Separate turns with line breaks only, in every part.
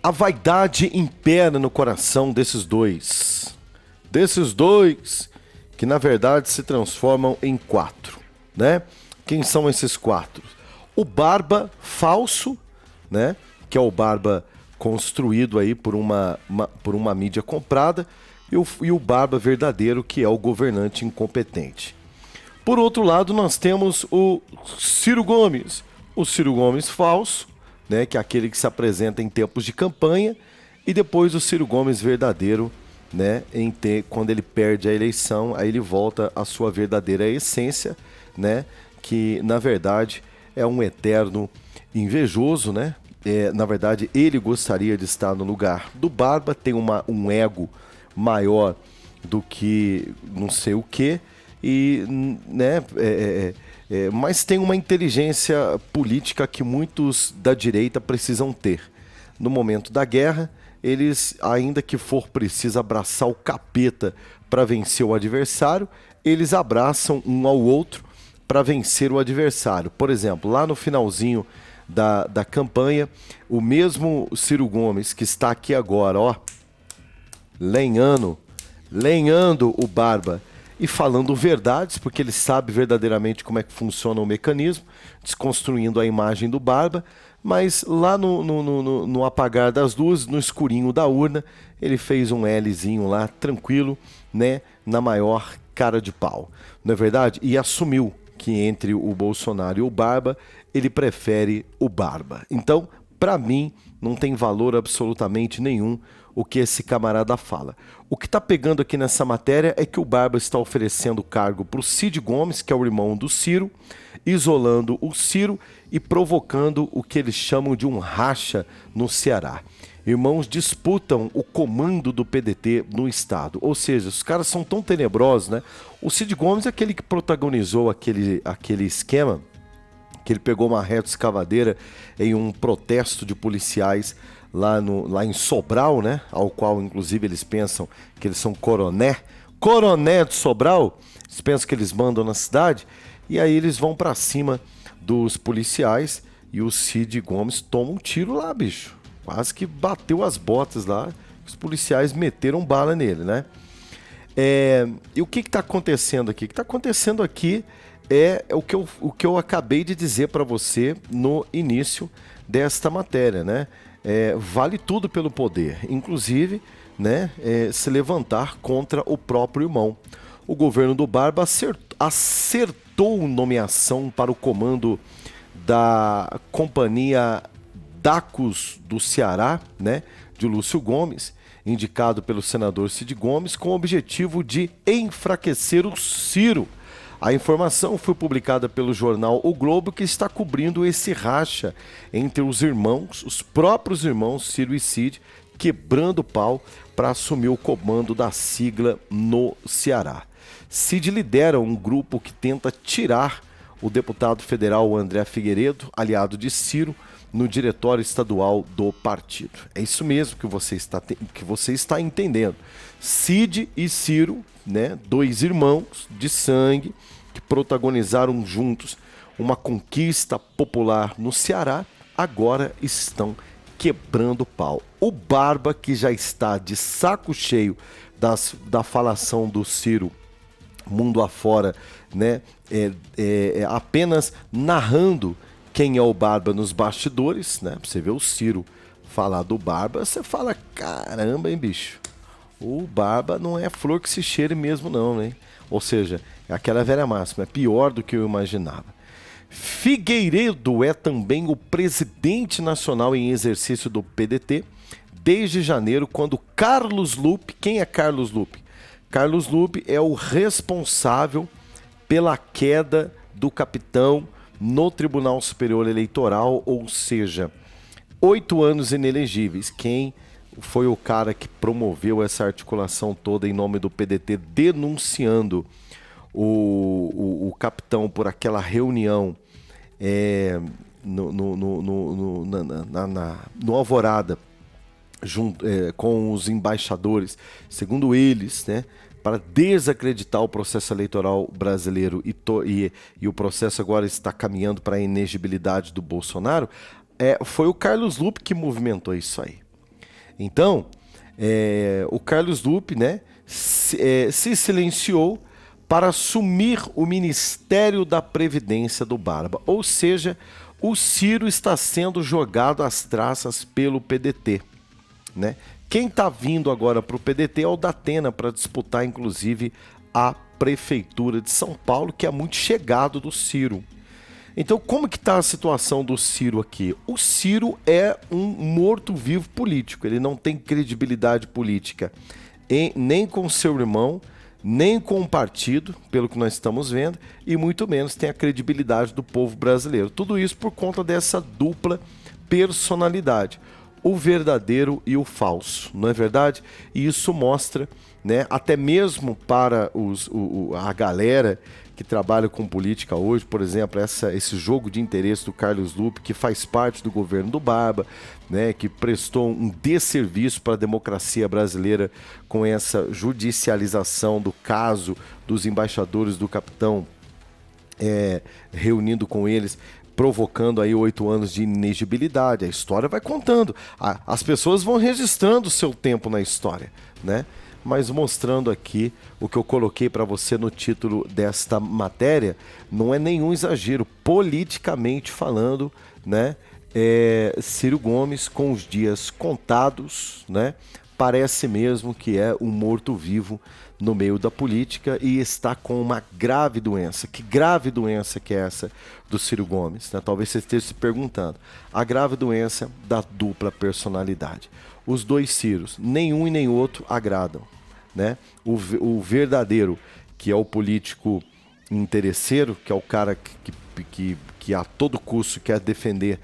A vaidade impera no coração desses dois. Desses dois que, na verdade, se transformam em quatro, né? Quem são esses quatro? O Barba falso, né? Que é o Barba construído aí por uma mídia comprada, e o Barba verdadeiro, que é o governante incompetente. Por outro lado, nós temos o Ciro Gomes. O Ciro Gomes falso, né, que é aquele que se apresenta em tempos de campanha, e depois o Ciro Gomes verdadeiro, né, quando ele perde a eleição, aí ele volta à sua verdadeira essência, né, que na verdade é um eterno invejoso, né? Na verdade, ele gostaria de estar no lugar do Barba, tem um ego maior do que não sei o quê, e, né, mas tem uma inteligência política que muitos da direita precisam ter. No momento da guerra, eles, ainda que for preciso abraçar o capeta para vencer o adversário, eles abraçam um ao outro para vencer o adversário. Por exemplo, lá no finalzinho da campanha, o mesmo Ciro Gomes, que está aqui agora, ó, lenhando o Barba e falando verdades, porque ele sabe verdadeiramente como é que funciona o mecanismo, desconstruindo a imagem do Barba, mas lá no apagar das luzes, no escurinho da urna, ele fez um Lzinho lá, tranquilo, né, na maior cara de pau, não é verdade? E assumiu que entre o Bolsonaro e o Barba, ele prefere o Barba. Então, para mim, não tem valor absolutamente nenhum o que esse camarada fala. O que está pegando aqui nessa matéria é que o Barba está oferecendo cargo para o Cid Gomes, que é o irmão do Ciro, isolando o Ciro e provocando o que eles chamam de um racha no Ceará. Irmãos disputam o comando do PDT no estado. Ou seja, os caras são tão tenebrosos, né? O Cid Gomes é aquele que protagonizou aquele esquema, que ele pegou uma reta escavadeira em um protesto de policiais lá em Sobral, né? Ao qual, inclusive, eles pensam que eles são coroné de Sobral. Eles pensam que eles mandam na cidade. E aí eles vão pra cima dos policiais e o Cid Gomes toma um tiro lá, bicho. Quase que bateu as botas lá. Os policiais meteram bala nele, né? E o que está acontecendo aqui? O que está acontecendo aqui é o que eu acabei de dizer para você no início desta matéria, né? Vale tudo pelo poder, inclusive, né, se levantar contra o próprio irmão. O governo do Barba acertou nomeação para o comando da companhia Dacos do Ceará, né, de Lúcio Gomes, indicado pelo senador Cid Gomes, com o objetivo de enfraquecer o Ciro. A informação foi publicada pelo jornal O Globo, que está cobrindo esse racha entre os irmãos, os próprios irmãos Ciro e Cid, quebrando pau para assumir o comando da sigla no Ceará. Cid lidera um grupo que tenta tirar o deputado federal André Figueiredo, aliado de Ciro, no diretório estadual do partido. É isso mesmo que você está entendendo. Cid e Ciro, né, dois irmãos de sangue que protagonizaram juntos uma conquista popular no Ceará, agora estão quebrando pau. O Barba, que já está de saco cheio da falação do Ciro mundo afora, né, apenas narrando quem é o Barba nos bastidores, né? Pra você ver o Ciro falar do Barba, você fala, caramba, hein, bicho? O Barba não é flor que se cheire mesmo não, né? Ou seja, é aquela velha máxima, é pior do que eu imaginava. Figueiredo é também o presidente nacional em exercício do PDT desde janeiro, quando Carlos Lupe, quem é Carlos Lupe? Carlos Lupe é o responsável pela queda do capitão no Tribunal Superior Eleitoral, ou seja, 8 anos inelegíveis. Quem foi o cara que promoveu essa articulação toda em nome do PDT, denunciando o capitão por aquela reunião no Alvorada, com os embaixadores, segundo eles, né, para desacreditar o processo eleitoral brasileiro e o processo agora está caminhando para a inegibilidade do Bolsonaro, foi o Carlos Lupe que movimentou isso aí. Então, o Carlos Lupe, né, se silenciou para assumir o Ministério da Previdência do Barba. Ou seja, o Ciro está sendo jogado às traças pelo PDT, né? Quem está vindo agora para o PDT é o Datena, para disputar, inclusive, a Prefeitura de São Paulo, que é muito chegado do Ciro. Então, como que está a situação do Ciro aqui? O Ciro é um morto-vivo político, ele não tem credibilidade política nem com seu irmão, nem com o partido, pelo que nós estamos vendo, e muito menos tem a credibilidade do povo brasileiro. Tudo isso por conta dessa dupla personalidade, o verdadeiro e o falso, não é verdade? E isso mostra, né, até mesmo para a galera que trabalha com política hoje, por exemplo, esse jogo de interesse do Carlos Lupe, que faz parte do governo do Barba, né, que prestou um desserviço para a democracia brasileira com essa judicialização do caso dos embaixadores do capitão, reunindo com eles, provocando aí 8 anos de inegibilidade. A história vai contando, as pessoas vão registrando o seu tempo na história, né? Mas mostrando aqui o que eu coloquei para você no título desta matéria, não é nenhum exagero, politicamente falando, né? Ciro Gomes, com os dias contados, né? Parece mesmo que é um morto-vivo no meio da política e está com uma grave doença. Que grave doença que é essa do Ciro Gomes, né? Talvez você esteja se perguntando. A grave doença da dupla personalidade. Os dois Ciros, nenhum e nem outro agradam, né? O verdadeiro, que é o político interesseiro, que é o cara que a todo custo quer defender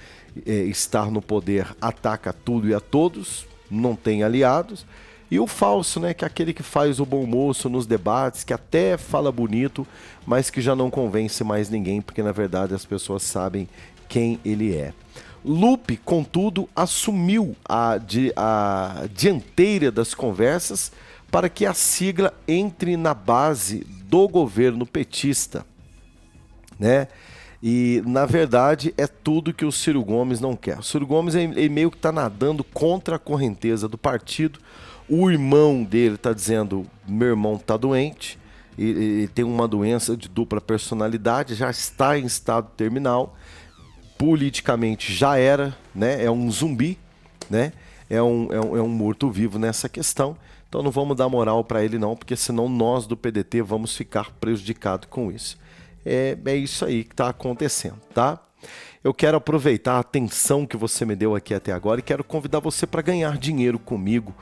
estar no poder, ataca tudo e a todos, não tem aliados. E o falso, né, que é aquele que faz o bom moço nos debates, que até fala bonito, mas que já não convence mais ninguém, porque na verdade as pessoas sabem quem ele é. Lupe, contudo, assumiu a dianteira das conversas para que a sigla entre na base do governo petista, né? E, na verdade, é tudo que o Ciro Gomes não quer. O Ciro Gomes ele meio que está nadando contra a correnteza do partido. O irmão dele está dizendo, meu irmão está doente, ele tem uma doença de dupla personalidade, já está em estado terminal, politicamente já era, né? É um zumbi, né? É um morto-vivo nessa questão. Então não vamos dar moral para ele não, porque senão nós do PDT vamos ficar prejudicados com isso. É isso aí que está acontecendo, tá? Eu quero aproveitar a atenção que você me deu aqui até agora e quero convidar você para ganhar dinheiro comigo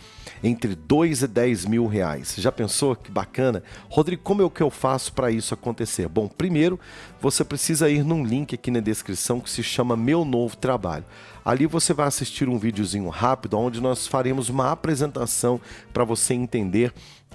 entre 2 e 10 mil reais. Já pensou? Que bacana? Rodrigo, como é que eu faço para isso acontecer? Bom, primeiro você precisa ir num link aqui na descrição que se chama Meu Novo Trabalho. Ali você vai assistir um videozinho rápido onde nós faremos uma apresentação para você entender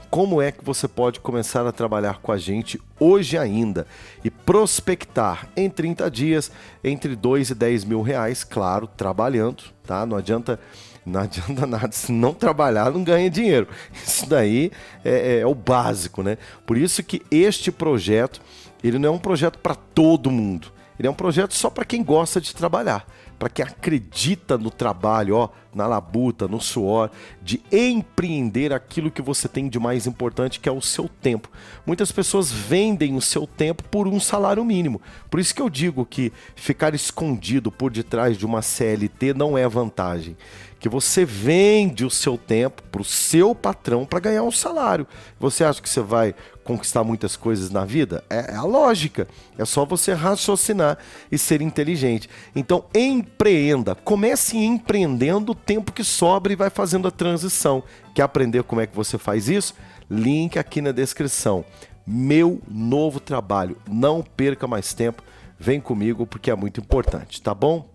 como é que você pode começar a trabalhar com a gente hoje ainda e prospectar em 30 dias entre 2 e 10 mil reais, claro, trabalhando, tá? Não adianta nada, se não trabalhar não ganha dinheiro. Isso daí é o básico, né? Por isso que este projeto, ele não é um projeto para todo mundo. Ele é um projeto só para quem gosta de trabalhar, para quem acredita no trabalho, ó, na labuta, no suor, de empreender aquilo que você tem de mais importante, que é o seu tempo. Muitas pessoas vendem o seu tempo por um salário mínimo. Por isso que eu digo que ficar escondido por detrás de uma CLT não é vantagem. Que você vende o seu tempo para o seu patrão para ganhar um salário. Você acha que você vai conquistar muitas coisas na vida? É a lógica. É só você raciocinar e ser inteligente. Então, empreenda. Comece empreendendo o tempo que sobra e vai fazendo a transição. Quer aprender como é que você faz isso? Link aqui na descrição. Meu Novo Trabalho. Não perca mais tempo. Vem comigo porque é muito importante, tá bom?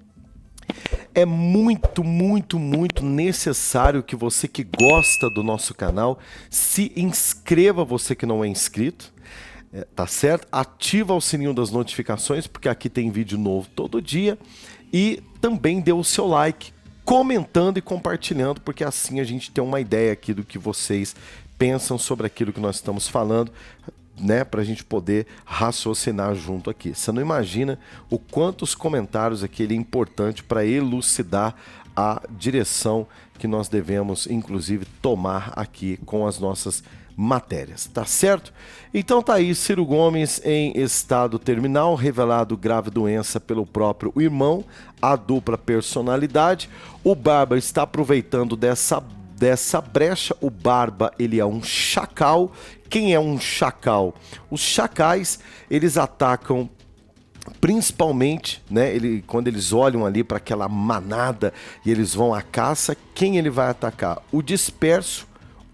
É muito necessário que você que gosta do nosso canal se inscreva, você que não é inscrito, tá certo? Ativa o sininho das notificações, porque aqui tem vídeo novo todo dia. E também dê o seu like, comentando e compartilhando, porque assim a gente tem uma ideia aqui do que vocês pensam sobre aquilo que nós estamos falando, né, para a gente poder raciocinar junto aqui. Você não imagina o quanto os comentários aqui é importante para elucidar a direção que nós devemos, inclusive, tomar aqui com as nossas matérias, tá certo? Então tá aí, Ciro Gomes em estado terminal, revelado grave doença pelo próprio irmão, a dupla personalidade. O Barba está aproveitando dessa brecha. O Barba, ele é um chacal. Quem é um chacal? Os chacais, eles atacam principalmente, né, quando eles olham ali para aquela manada e eles vão à caça, quem ele vai atacar? O disperso,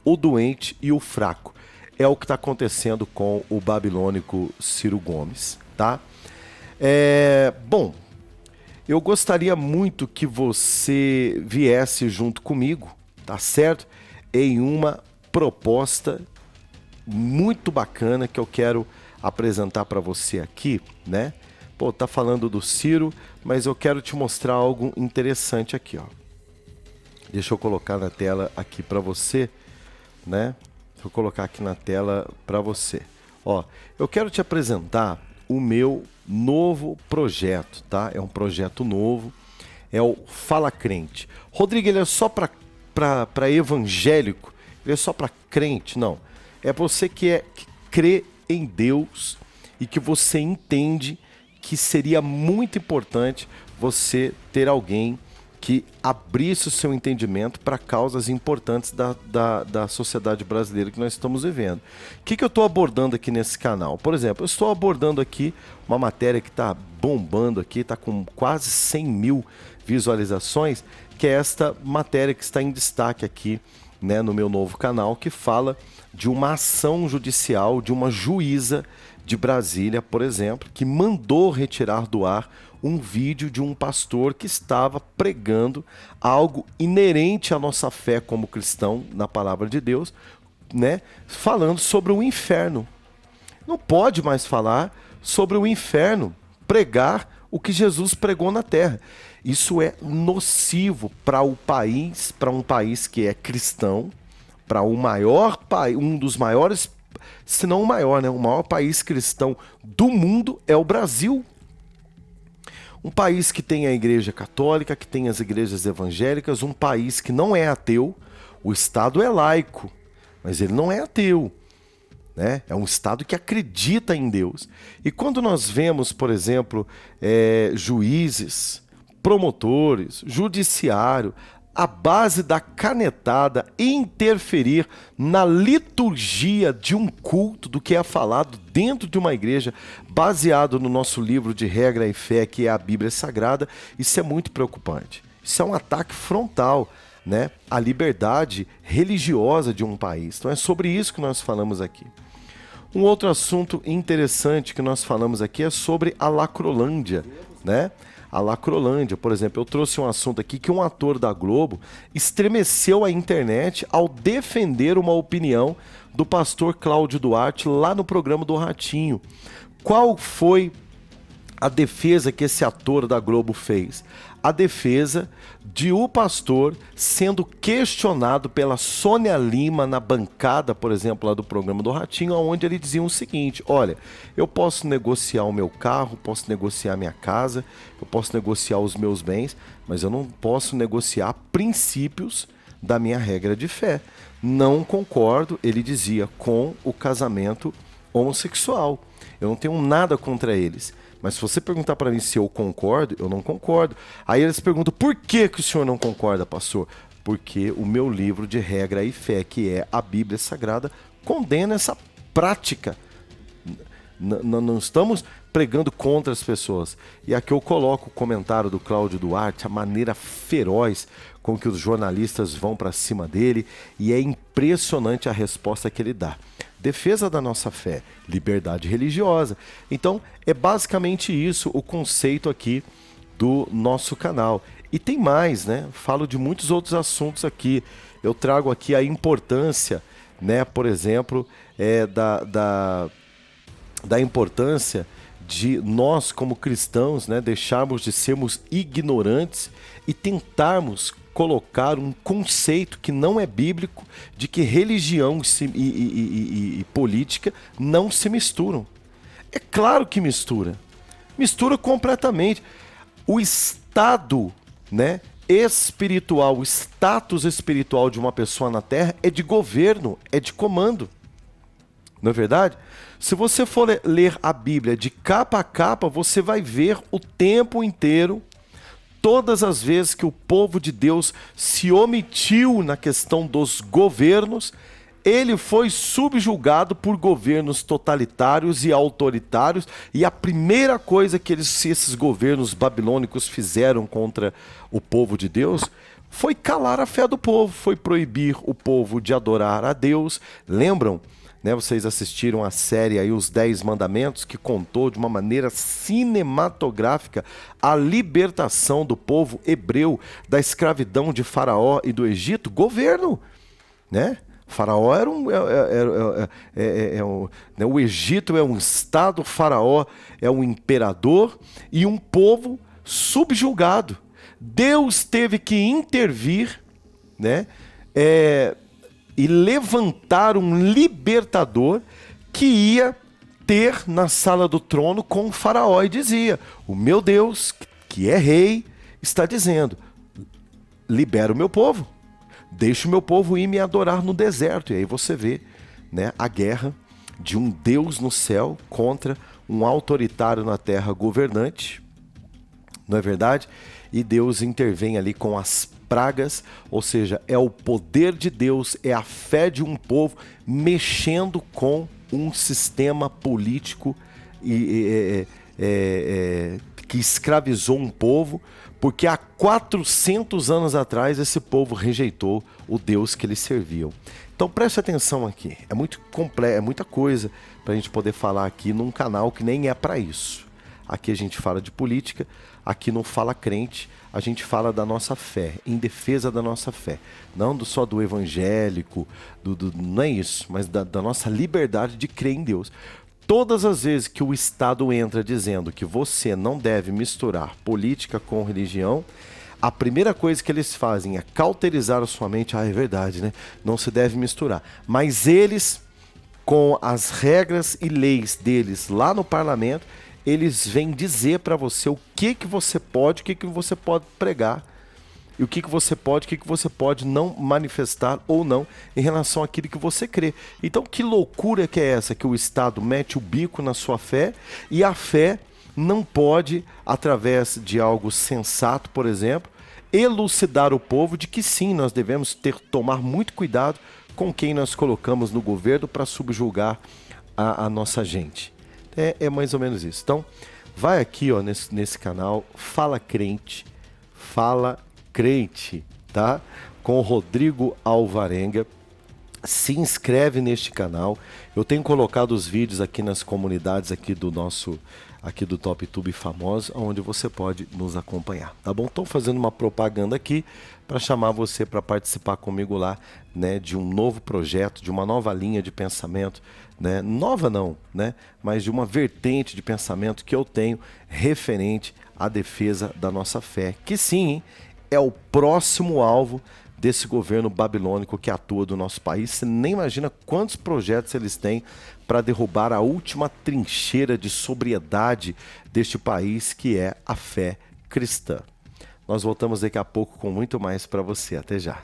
o doente e o fraco. É o que está acontecendo com o babilônico Ciro Gomes, tá? Bom, eu gostaria muito que você viesse junto comigo, tá certo? Em uma proposta muito bacana que eu quero apresentar para você aqui, né? Pô, tá falando do Ciro, mas eu quero te mostrar algo interessante aqui, ó. Deixa eu colocar na tela aqui para você, né? Vou colocar aqui na tela para você. Ó, eu quero te apresentar o meu novo projeto, tá? É um projeto novo, é o Fala Crente. Rodrigo, ele é só para evangélico? Ele é só para crente? Não. É você que crê em Deus e que você entende que seria muito importante você ter alguém que abrisse o seu entendimento para causas importantes da sociedade brasileira que nós estamos vivendo. O que eu estou abordando aqui nesse canal? Por exemplo, eu estou abordando aqui uma matéria que está bombando aqui, está com quase 100 mil visualizações, que é esta matéria que está em destaque aqui, né, no meu novo canal, que fala de uma ação judicial de uma juíza de Brasília, por exemplo, que mandou retirar do ar um vídeo de um pastor que estava pregando algo inerente à nossa fé como cristão na palavra de Deus, né, falando sobre o inferno. Não pode mais falar sobre o inferno, pregar o que Jesus pregou na terra. Isso é nocivo para o país, para um país que é cristão, para o maior país, um dos maiores, se não o maior, né, o maior país cristão do mundo é o Brasil. Um país que tem a igreja católica, que tem as igrejas evangélicas, um país que não é ateu. O Estado é laico, mas ele não é ateu, né? É um Estado que acredita em Deus. E quando nós vemos, por exemplo, juízes, promotores, judiciário, a base da canetada interferir na liturgia de um culto do que é falado dentro de uma igreja, baseado no nosso livro de regra e fé, que é a Bíblia Sagrada, isso é muito preocupante. Isso é um ataque frontal, né, à liberdade religiosa de um país. Então é sobre isso que nós falamos aqui. Um outro assunto interessante que nós falamos aqui é sobre a Lacrolândia, né? A Lacrolândia, por exemplo, eu trouxe um assunto aqui que um ator da Globo estremeceu a internet ao defender uma opinião do pastor Cláudio Duarte lá no programa do Ratinho. Qual foi a defesa que esse ator da Globo fez? A defesa de o pastor sendo questionado pela Sônia Lima na bancada, por exemplo, lá do programa do Ratinho, onde ele dizia o seguinte: olha, eu posso negociar o meu carro, posso negociar a minha casa, eu posso negociar os meus bens, mas eu não posso negociar princípios da minha regra de fé. Não concordo, ele dizia, com o casamento homossexual. Eu não tenho nada contra eles. Mas se você perguntar para mim se eu concordo, eu não concordo. Aí eles perguntam, por que o senhor não concorda, pastor? Porque o meu livro de regra e fé, que é a Bíblia Sagrada, condena essa prática. Não estamos pregando contra as pessoas. E aqui eu coloco o comentário do Cláudio Duarte, a maneira feroz com que os jornalistas vão para cima dele, e é impressionante a resposta que ele dá. Defesa da nossa fé, liberdade religiosa. Então, é basicamente isso o conceito aqui do nosso canal. E tem mais, né? Falo de muitos outros assuntos aqui. Eu trago aqui a importância, né, por exemplo, da importância de nós, como cristãos, né, deixarmos de sermos ignorantes e tentarmos colocar um conceito que não é bíblico de que religião e política não se misturam. É claro que mistura. Mistura completamente. O Estado, né, espiritual, o status espiritual de uma pessoa na terra é de governo, é de comando. Não é verdade? Se você for ler a Bíblia de capa a capa, você vai ver o tempo inteiro, todas as vezes que o povo de Deus se omitiu na questão dos governos, ele foi subjugado por governos totalitários e autoritários, e a primeira coisa que esses governos babilônicos fizeram contra o povo de Deus foi calar a fé do povo, foi proibir o povo de adorar a Deus. Lembram? Vocês assistiram a série aí, Os 10 Mandamentos, que contou de uma maneira cinematográfica a libertação do povo hebreu da escravidão de Faraó e do Egito. Governo, né? Faraó era o Egito é um estado, Faraó é um imperador e um povo subjugado. Deus teve que intervir, né? E levantar um libertador que ia ter na sala do trono com o Faraó e dizia: o meu Deus, que é rei, está dizendo: libera o meu povo. Deixa o meu povo ir me adorar no deserto. E aí você vê, né, a guerra de um Deus no céu contra um autoritário na terra governante. Não é verdade? E Deus intervém ali com as pragas, ou seja, é o poder de Deus, é a fé de um povo mexendo com um sistema político que escravizou um povo, porque há 400 anos atrás esse povo rejeitou o Deus que eles serviam. Então preste atenção aqui, é muita coisa para a gente poder falar aqui num canal que nem é para isso. Aqui a gente fala de política, aqui não fala crente, a gente fala da nossa fé, em defesa da nossa fé. Não só do evangélico, não é isso, mas da nossa liberdade de crer em Deus. Todas as vezes que o Estado entra dizendo que você não deve misturar política com religião, a primeira coisa que eles fazem é cauterizar a sua mente. É verdade, né? Não se deve misturar. Mas eles, com as regras e leis deles lá no parlamento, eles vêm dizer para você o que você pode, o que você pode pregar, e o que você pode, o que você pode não manifestar ou não em relação àquilo que você crê. Então, que loucura que é essa, que o Estado mete o bico na sua fé e a fé não pode, através de algo sensato, por exemplo, elucidar o povo de que sim, nós devemos tomar muito cuidado com quem nós colocamos no governo para subjugar a nossa gente. É mais ou menos isso. Então, vai aqui, ó, nesse canal, Fala Crente, tá? Com o Rodrigo Alvarenga. Se inscreve neste canal. Eu tenho colocado os vídeos aqui nas comunidades aqui do Top Tube Famoso, onde você pode nos acompanhar, tá bom? Estou fazendo uma propaganda aqui para chamar você para participar comigo lá, né, de um novo projeto, de uma nova linha de pensamento, né? Nova não, né? Mas de uma vertente de pensamento que eu tenho referente à defesa da nossa fé, que sim, hein, é o próximo alvo desse governo babilônico que atua do nosso país. Você nem imagina quantos projetos eles têm para derrubar a última trincheira de sobriedade deste país, que é a fé cristã. Nós voltamos daqui a pouco com muito mais para você. Até já.